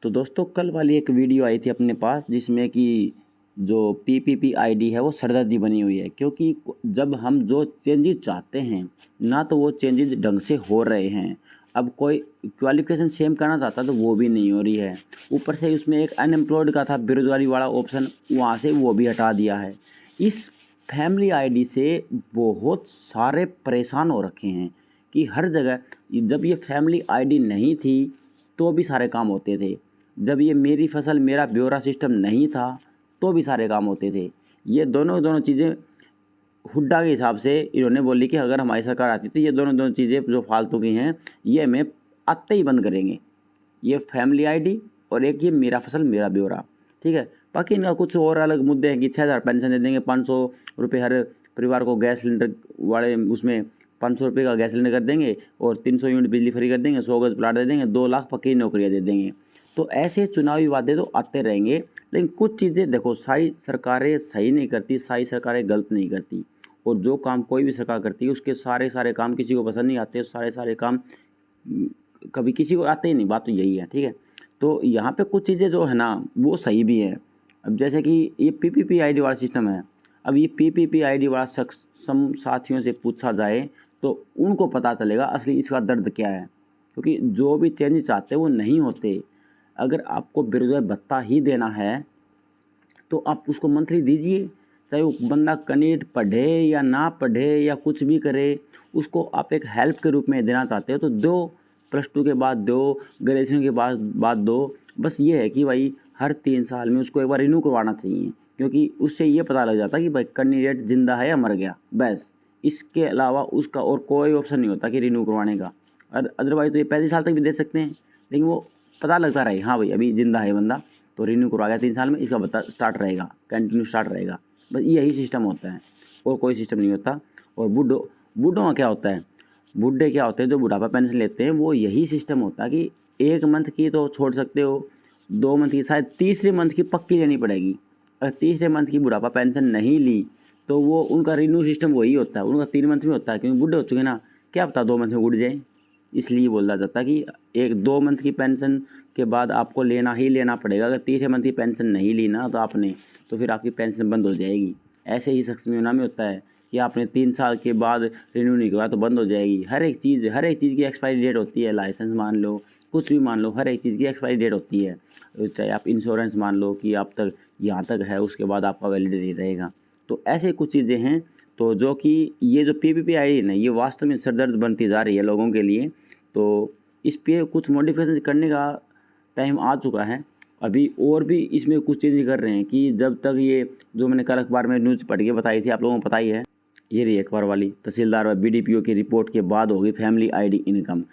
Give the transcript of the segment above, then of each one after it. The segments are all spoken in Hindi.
तो दोस्तों कल वाली एक वीडियो आई थी अपने पास जिसमें कि जो पीपीपी आईडी है वो सरदर्दी बनी हुई है, क्योंकि जब हम जो चेंजेस चाहते हैं ना तो वो चेंजेस ढंग से हो रहे हैं। अब कोई क्वालिफिकेशन सेम करना चाहता तो वो भी नहीं हो रही है। ऊपर से उसमें एक अनएम्प्लॉयड का था बेरोजगारी वाला ऑप्शन, वहाँ से वो भी हटा दिया है। इस फैमिली आईडी से बहुत सारे परेशान हो रखे हैं कि हर जगह जब ये फैमिली आईडी नहीं थी तो भी सारे काम होते थे। जब ये मेरी फसल मेरा ब्यौरा सिस्टम नहीं था तो भी सारे काम होते थे। ये दोनों चीज़ें हुड्डा के हिसाब से इन्होंने बोली कि अगर हमारी सरकार आती तो ये दोनों चीज़ें जो फालतू की हैं ये हमें आते ही बंद करेंगे। ये फैमिली आईडी और एक ये मेरा फसल मेरा ब्यौरा, ठीक है। बाकी इनका कुछ और अलग मुद्दे हैं कि 6,000 पेंशन दे देंगे, 500 रुपये हर परिवार को गैस सिलेंडर वाले उसमें 500 रुपये का गैस सिलेंडर कर देंगे और 300 यूनिट बिजली फ्री कर देंगे, 100 गज प्लाट दे देंगे, 2 लाख पक्की नौकरियाँ दे देंगे। तो ऐसे चुनावी वादे तो आते रहेंगे, लेकिन कुछ चीज़ें देखो सारी सरकारें सही नहीं करती, सारी सरकारें गलत नहीं करती। और जो काम कोई भी सरकार करती है उसके सारे काम किसी को पसंद नहीं आते, सारे काम कभी किसी को आते ही नहीं, बात तो यही है, ठीक है। तो यहाँ पे कुछ चीज़ें जो है ना वो सही भी है। अब जैसे कि ये पीपीपी आईडी वाला सिस्टम है, अब ये पीपीपी आईडी वाला सक्षम साथियों से पूछा जाए तो उनको पता चलेगा असली इसका दर्द क्या है, क्योंकि जो भी चेंज चाहते हैं वो नहीं होते। अगर आपको बेरोजगार भत्ता ही देना है तो आप उसको मंथली दीजिए, चाहे वो बंदा कैंडिडेट पढ़े या ना पढ़े या कुछ भी करे, उसको आप एक हेल्प के रूप में देना चाहते हो तो दो। +2 के बाद दो, ग्रेजुएशन के बाद दो। बस ये है कि भाई हर 3 साल में उसको एक बार रिन्यू करवाना चाहिए, क्योंकि उससे ये पता लग जाता है कि भाई कैंडिडेट जिंदा है या मर गया, बस। इसके अलावा उसका और कोई ऑप्शन नहीं होता कि रिन्यू करवाने का। अदरवाइज तो ये 35 साल तक भी दे सकते हैं, लेकिन वो पता लगता रहे हाँ भाई अभी जिंदा है बंदा, तो रिन्यू करवा गया 3 साल में, इसका भत्ता स्टार्ट रहेगा, कंटिन्यू स्टार्ट रहेगा। बस यही सिस्टम होता है और कोई सिस्टम नहीं होता। और बूढ़ों का क्या होता है, बूढ़े क्या होते हैं जो बुढ़ापा पेंशन लेते हैं, वो यही सिस्टम होता है कि 1 मंथ की तो छोड़ सकते हो, 2 मंथ की, शायद तीसरे मंथ की पक्की लेनी पड़ेगी। अगर तीसरे मंथ की बुढ़ापा पेंशन नहीं ली तो वो उनका रिन्यू सिस्टम वही होता है, उनका 3 मंथ में होता है, क्योंकि बूढ़े हो चुके ना, क्या पता 2 मंथ में उड़ जाए। इसलिए बोला जाता है कि 1-2 मंथ की पेंशन के बाद आपको लेना ही लेना पड़ेगा। अगर तीसरे मंथ की पेंशन नहीं ली ना तो आपने, तो फिर आपकी पेंशन बंद हो जाएगी। ऐसे ही सक्षम योजना में होता है कि आपने 3 साल के बाद रिन्यू नहीं करवाया तो बंद हो जाएगी। हर एक चीज़ की एक्सपायरी डेट होती है। लाइसेंस मान लो, कुछ भी मान लो, हर एक चीज़ की एक्सपायरी डेट होती है। चाहे आप इंश्योरेंस मान लो कि आप तक यहाँ तक है, उसके बाद आपका वैलिडिटी रहेगा। तो ऐसे कुछ चीज़ें हैं तो जो कि ये जो पीपीपी आई है ना, ये वास्तव में सरदर्द बनती जा रही है लोगों के लिए। तो इस पे कुछ मॉडिफिकेशन करने का टाइम आ चुका है। अभी और भी इसमें कुछ चीज़ें कर रहे हैं कि जब तक ये जो मैंने कल अखबार में न्यूज़ पढ़ के बताई थी, आप लोगों को पता ही है, ये रही अखबार वाली, तहसीलदार व बीडीपीओ की रिपोर्ट के बाद होगी फैमिली आईडी इनकम।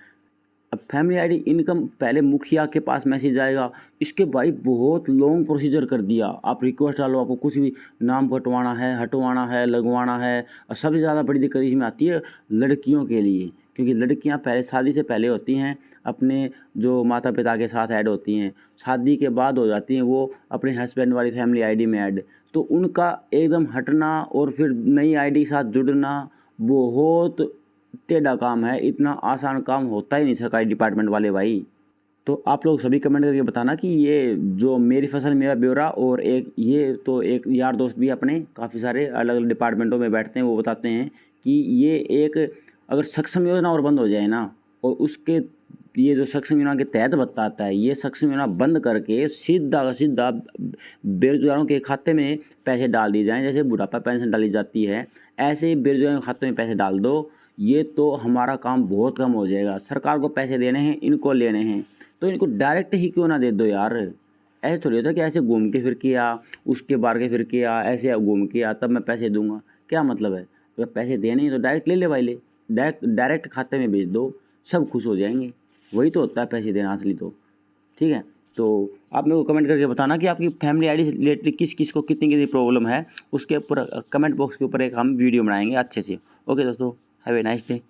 अब फैमिली आईडी इनकम पहले मुखिया के पास मैसेज आएगा, इसके भाई बहुत लॉन्ग प्रोसीजर कर दिया। आप रिक्वेस्ट डालो, आपको कुछ भी नाम कटवाना है, हटवाना है, लगवाना है। और सबसे ज़्यादा बड़ी दिक्कत इसमें आती है लड़कियों के लिए, क्योंकि लड़कियां पहले शादी से पहले होती हैं अपने जो माता पिता के साथ ऐड होती हैं, शादी के बाद हो जाती हैं वो अपने हस्बैंड वाली फैमिली आईडी में ऐड। तो उनका एकदम हटना और फिर नई आईडी के साथ जुड़ना बहुत टेढ़ा काम है, इतना आसान काम होता ही नहीं सरकारी डिपार्टमेंट वाले भाई। तो आप लोग सभी कमेंट करके बताना कि ये जो मेरी फसल मेरा ब्यौरा और एक ये तो एक यार दोस्त भी अपने काफ़ी सारे अलग अलग डिपार्टमेंटों में बैठते हैं, वो बताते हैं कि ये एक अगर सक्षम योजना और बंद हो जाए ना, और उसके ये जो सक्षम योजना के तहत बताता है, ये सक्षम योजना बंद करके सीधा बेरोजगारों के खाते में पैसे डाल दिए जाएँ, जैसे बुढ़ापा पेंशन डाली जाती है ऐसे ही बेरोजगारों के खाते में पैसे डाल दो, ये तो हमारा काम बहुत कम हो जाएगा। सरकार को पैसे देने हैं, इनको लेने हैं, तो इनको डायरेक्ट ही क्यों ना दे दो यार। ऐसे थोड़ी होता कि ऐसे घूम के फिर के आ, उसके बार के फिर के आ, ऐसे घूम के आ तब मैं पैसे दूंगा, क्या मतलब है। अगर पैसे देने हैं तो डायरेक्ट ले ले भाई, ले डायरेक्ट खाते में भेज दो, सब खुश हो जाएंगे। वही तो होता है पैसे देना असली तो, ठीक है। तो आप मेरे को कमेंट करके बताना कि आपकी फैमिली आईडी से रिलेटेड किस किस को कितनी प्रॉब्लम है, उसके ऊपर कमेंट बॉक्स के ऊपर एक हम वीडियो बनाएंगे अच्छे से। ओके दोस्तों, हैव ए नाइस डे।